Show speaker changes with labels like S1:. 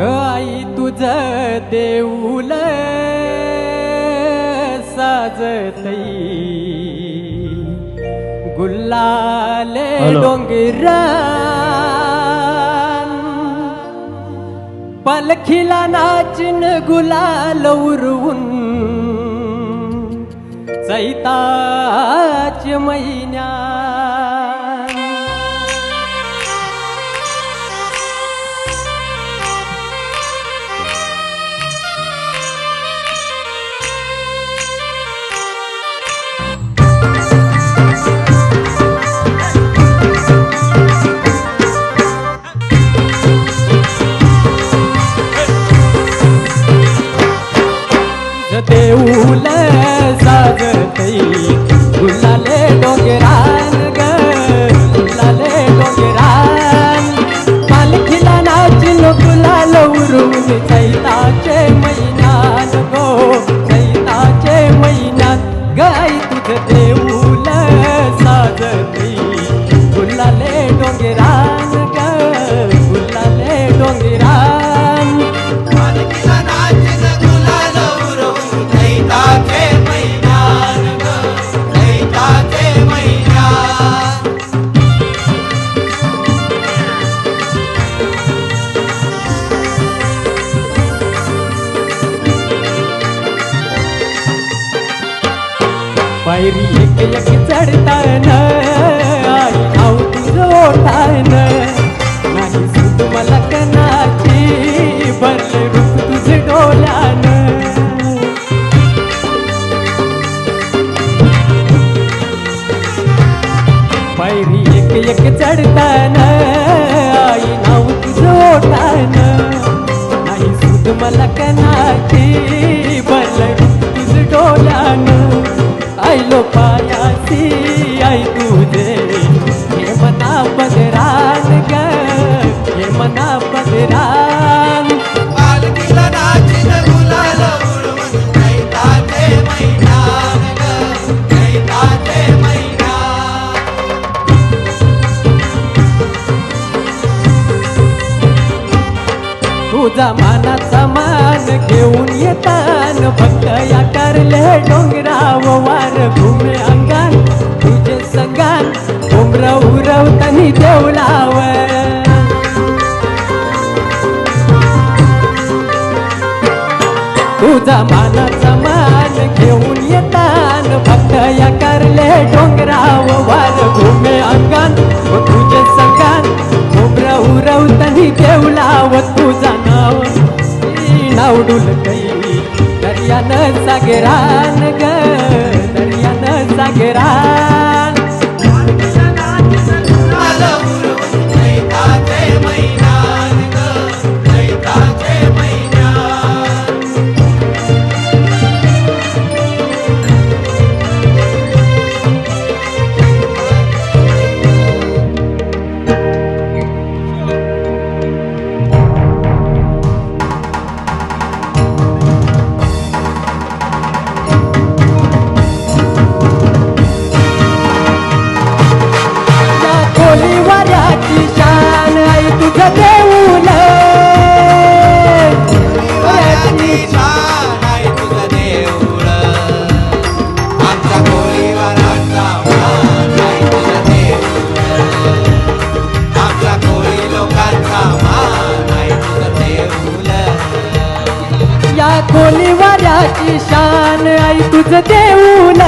S1: आई तुझं देऊल साजतई गुल्लाले डोंगरान पालखीला नाचिन गुलाल उरवून चैताच्या महिन्यात देऊल साजतई गुलाले डोंगरान ग गुलाले डोंगरान पालखीला नाचिन गुलाल उरवून चैताचे महिन्यात गो चैताचे महिन्यात गाई तुझ देऊल साजतई गुलाले डोंगरान ग गुलाले डोंगरान
S2: पालखीला नाचिन गुलाल उरवून चैताचे महिन्यात ग चैताचे महिन्यात
S1: पायरी एक एक चढतान आई नाव तुझं ओढतान नाही सूट मला कनाची भरले रूप तुझे डोल्यान पायरी एक एक चढतान आई नाव तुझं ओढतान नाही सूट मला कनाची भरले रूप तुझे डोल्यान आईलो पायासी आई तुझे हे मना पदरान ग हे मना पदरान
S2: पालखीला नाचिन गुलाल उरवून चैताचे महिन्यात ग चैताचे महिन्यात
S1: तुझा मानाचा मान घेऊन येतान भक्त या करले डोंगराव वार घुमे अंगान तुझे संगान उमर उरवतानी देवलाव तुझा मानाचा मान घेऊन येतान भक्त या करले डोंगराव वार घुमे अंगान तुझे संगान उमर उरवतानी देवलाव तुझा नाव डुलकई दर्यानं सागरान ग दर्यानं सागरान
S2: पालखीला नाचिन गुलाल उरवून चैताचे महिन्यात ग चैताचे महिन्यात
S1: कोलीवाऱ्याची शान आई तुझं देऊल
S2: कोलीवाऱ्याची शान आहे तुझं देऊळ आमचा कोळीवाराचा मान आहे तुझं देऊळ आमच्या कोळी लोकांचा मान आहे तुझं देऊळ
S1: या कोलीवाऱ्याची शान आई तुझं देऊल